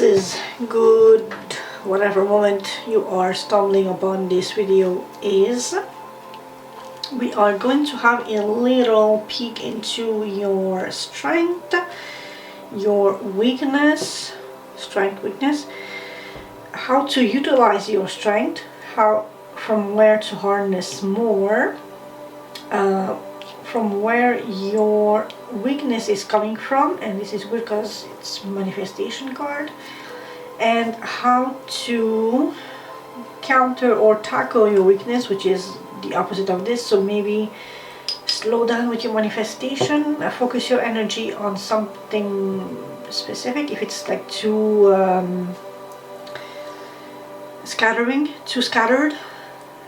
Pisces, good whatever moment you are stumbling upon this video is, we are going to have a little peek into your strength, your weakness, weakness, how to utilize your strength, from where to harness more, from where your weakness is coming from, and this is because it's manifestation card, and how to counter or tackle your weakness, which is the opposite of this. So maybe slow down with your manifestation, focus your energy on something specific. If it's like too scattered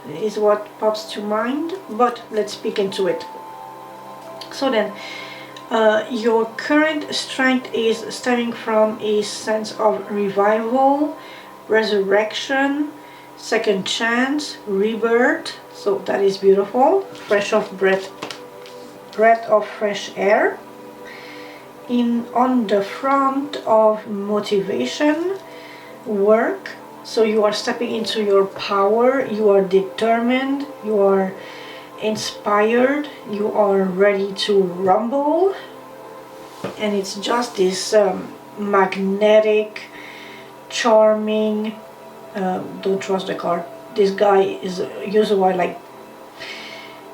is what pops to mind, but let's peek into it. So then, your current strength is stemming from a sense of revival, resurrection, second chance, rebirth. So that is beautiful. Breath of fresh air. On the front of motivation, work. So you are stepping into your power. You are determined. You are inspired, you are ready to rumble, and it's just this magnetic, charming, don't trust the card. This guy is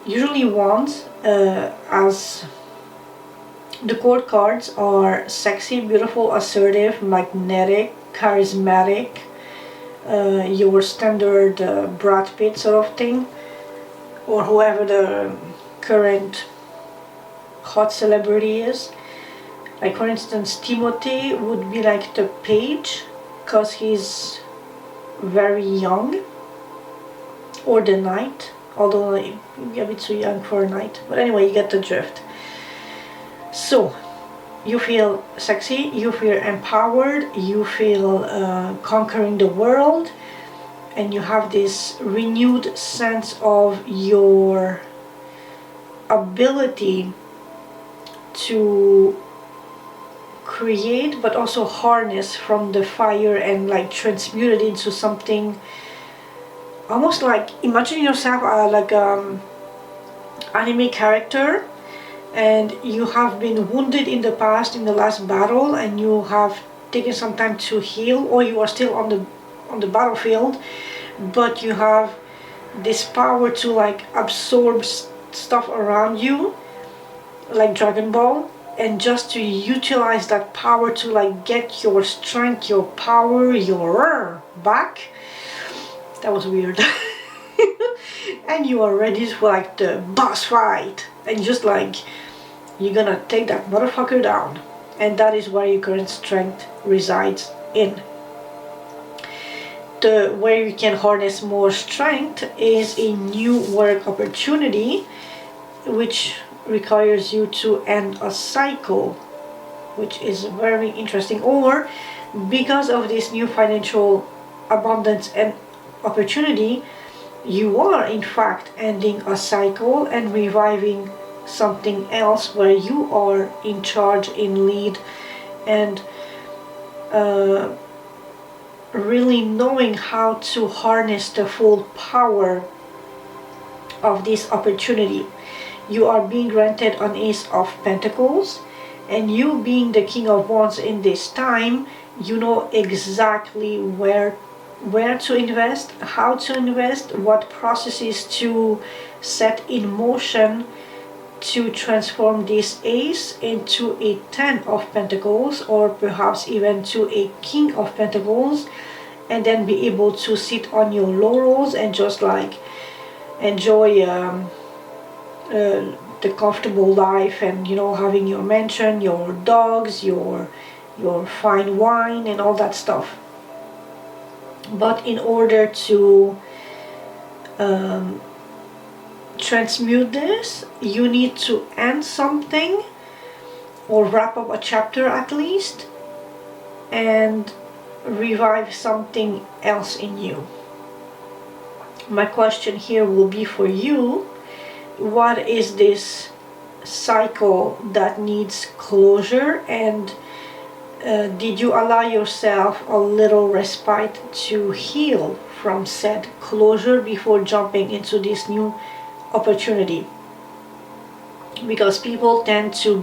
usually wants, as the court cards are sexy, beautiful, assertive, magnetic, charismatic, your standard Brad Pitt sort of thing, or whoever the current hot celebrity is. Like for instance, Timothy would be like the page, because he's very young, or the knight, although maybe a bit too young for a knight, but anyway, you get the drift. So you feel sexy, you feel empowered, you feel conquering the world, and you have this renewed sense of your ability to create, but also harness from the fire and like transmute it into something almost like, imagine yourself like anime character, and you have been wounded in the past, in the last battle, and you have taken some time to heal, or you are still on the battlefield, but you have this power to like absorb stuff around you, like Dragon Ball, and just to utilize that power to like get your strength, your power, your back. That was weird. And you are ready for like the boss fight, and just like you're gonna take that motherfucker down, and that is where your current strength resides in. Where you can harness more strength is a new work opportunity, which requires you to end a cycle, which is very interesting. Or because of this new financial abundance and opportunity, you are in fact ending a cycle and reviving something else where you are in charge, in lead, and really knowing how to harness the full power of this opportunity. You are being granted an Ace of Pentacles, and you being the King of Wands in this time, you know exactly where to invest, how to invest, what processes to set in motion to transform this Ace into a 10 of Pentacles, or perhaps even to a King of Pentacles, and then be able to sit on your laurels and just like enjoy the comfortable life, and having your mansion, your dogs, your fine wine and all that stuff. But in order to transmute this, you need to end something, or wrap up a chapter at least, and revive something else in you. My question here will be for you: what is this cycle that needs closure, and Did you allow yourself a little respite to heal from said closure before jumping into this new opportunity? Because people tend to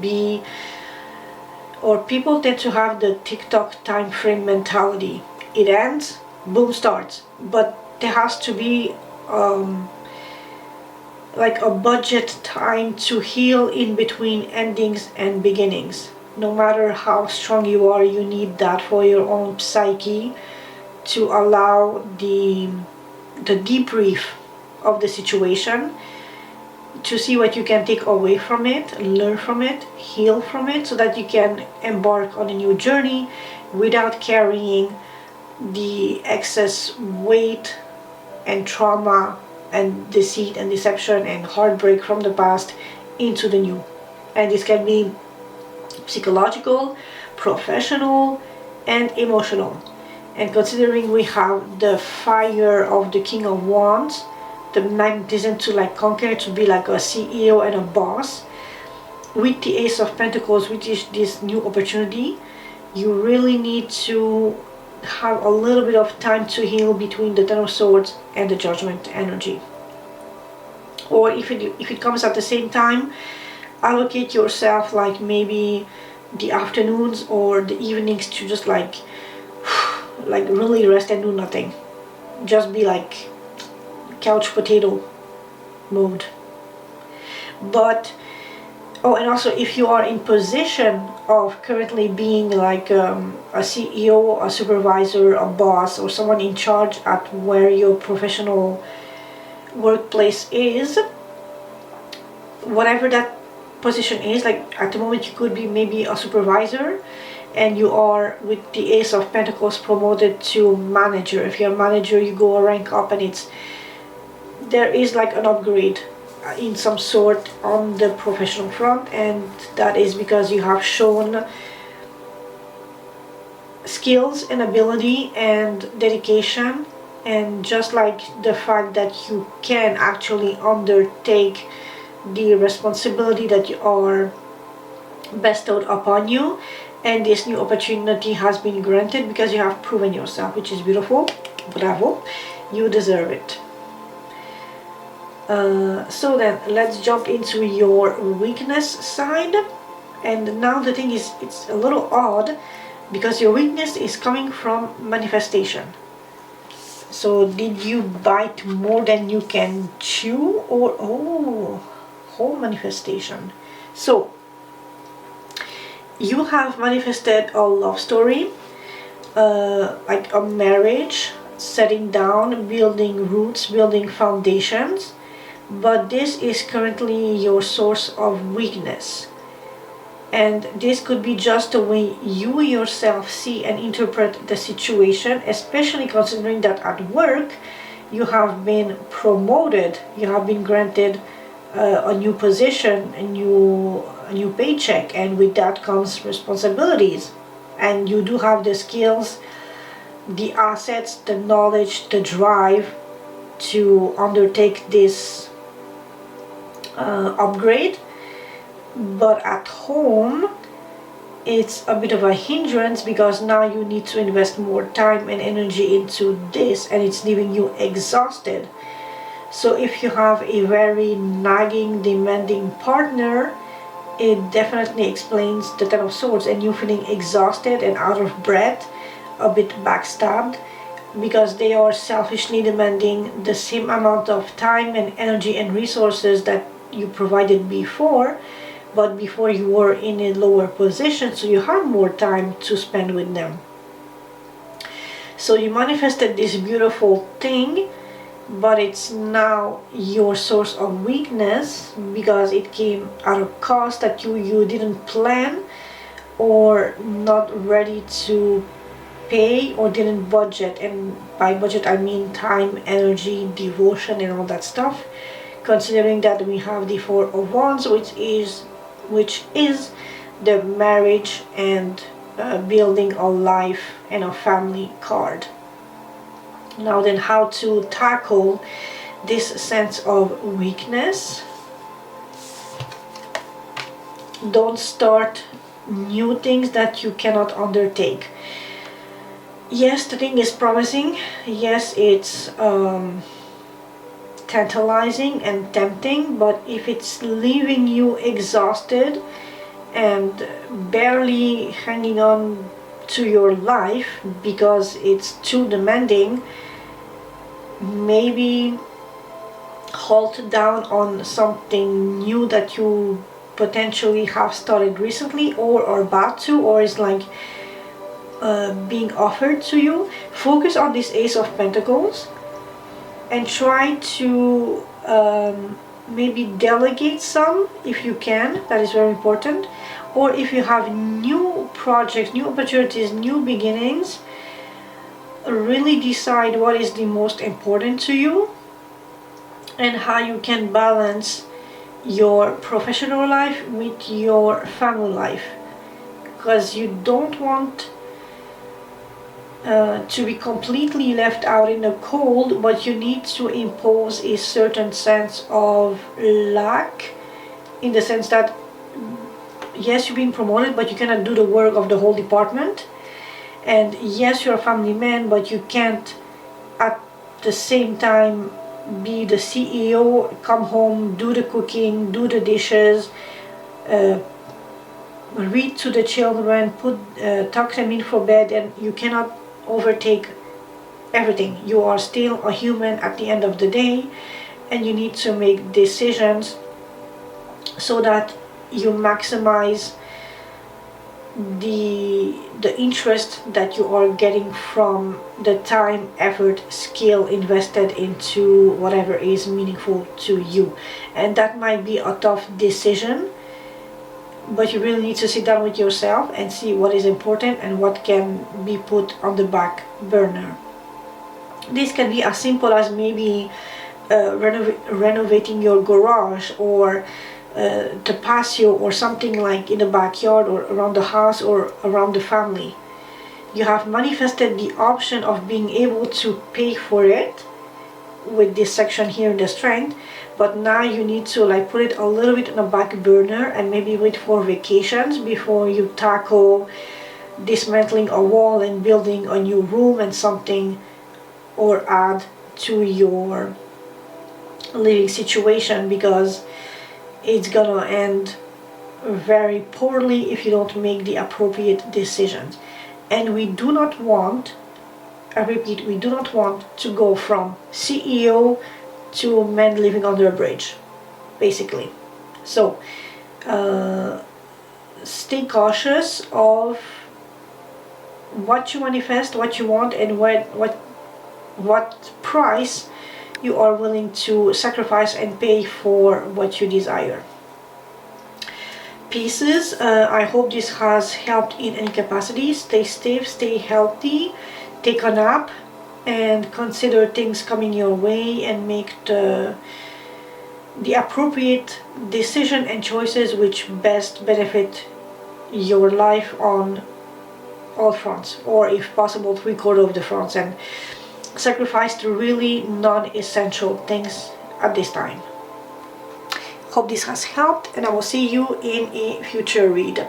have the TikTok time frame mentality. It ends, boom, starts. But there has to be like a budget time to heal in between endings and beginnings. No matter how strong you are, you need that for your own psyche to allow the debrief of the situation, to see what you can take away from it, learn from it, heal from it, so that you can embark on a new journey without carrying the excess weight and trauma and deceit and deception and heartbreak from the past into the new. And this can be psychological, professional, and emotional. And considering we have the fire of the King of Wands, the magnetism to like conquer, to be like a CEO and a boss, with the Ace of Pentacles, which is this new opportunity, you really need to have a little bit of time to heal between the Ten of Swords and the Judgment energy. Or if it comes at the same time, allocate yourself like maybe the afternoons or the evenings to just like really rest and do nothing. Just be like couch potato mode. But and also if you are in position of currently being like a CEO, a supervisor, a boss, or someone in charge at where your professional workplace is, whatever that position is, like at the moment you could be maybe a supervisor and you are with the Ace of Pentacles promoted to manager. If you're a manager, you go a rank up, and there is like an upgrade in some sort on the professional front, and that is because you have shown skills and ability and dedication, and just like the fact that you can actually undertake the responsibility that you are bestowed upon you, and this new opportunity has been granted because you have proven yourself, which is beautiful. Bravo, you deserve it. So then let's jump into your weakness side. And now the thing is, it's a little odd because your weakness is coming from manifestation. So did you bite more than you can chew, or whole manifestation? So you have manifested a love story, like a marriage, setting down, building roots, building foundations, but this is currently your source of weakness. And this could be just the way you yourself see and interpret the situation, especially considering that at work you have been promoted, you have been granted a new position, a new paycheck, and with that comes responsibilities. And you do have the skills, the assets, the knowledge, the drive to undertake this upgrade. But at home it's a bit of a hindrance because now you need to invest more time and energy into this, and it's leaving you exhausted. So if you have a very nagging, demanding partner, it definitely explains the Ten of Swords and you feeling exhausted and out of breath, a bit backstabbed, because they are selfishly demanding the same amount of time and energy and resources that you provided before, but before you were in a lower position, so you have more time to spend with them. So you manifested this beautiful thing, but it's now your source of weakness because it came at a cost that you didn't plan, or not ready to pay, or didn't budget. And by budget I mean time, energy, devotion, and all that stuff, considering that we have the Four of Wands, which is the marriage and building a life and a family card. Now then, how to tackle this sense of weakness? Don't start new things that you cannot undertake. Yes, the thing is promising. Yes, it's tantalizing and tempting, but if it's leaving you exhausted and barely hanging on to your life because it's too demanding, maybe halt down on something new that you potentially have started recently or are about to, or is like being offered to you. Focus on this Ace of Pentacles and try to maybe delegate some if you can. That is very important. Or if you have new projects, new opportunities, new beginnings, really decide what is the most important to you and how you can balance your professional life with your family life, because you don't want to be completely left out in the cold, but you need to impose a certain sense of lack, in the sense that yes, you're being promoted, but you cannot do the work of the whole department. And yes, you're a family man, but you can't at the same time be the CEO, come home, do the cooking, do the dishes, read to the children, tuck them in for bed, and you cannot overtake everything. You are still a human at the end of the day, and you need to make decisions so that you maximize the interest that you are getting from the time, effort, skill invested into whatever is meaningful to you. And that might be a tough decision, but you really need to sit down with yourself and see what is important and what can be put on the back burner. This can be as simple as maybe renovating your garage, or the patio, or something like in the backyard or around the house or around the family. You have manifested the option of being able to pay for it with this section here in the Strength, but now you need to like put it a little bit on the back burner and maybe wait for vacations before you tackle dismantling a wall and building a new room and something, or add to your living situation, because it's gonna end very poorly if you don't make the appropriate decisions. And we do not want, I repeat, we do not want to go from CEO to man living under a bridge, basically. So stay cautious of what you manifest, what you want, and what price you are willing to sacrifice and pay for what you desire. Pisces, I hope this has helped in any capacity. Stay safe, stay healthy, take a nap, and consider things coming your way, and make the appropriate decision and choices which best benefit your life on all fronts, or if possible 3/4 of the fronts, and sacrifice the really non-essential things at this time. Hope this has helped, and I will see you in a future read.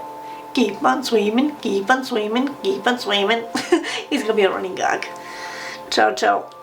Keep on swimming, keep on swimming, keep on swimming. It's gonna be a running gag. Ciao, ciao.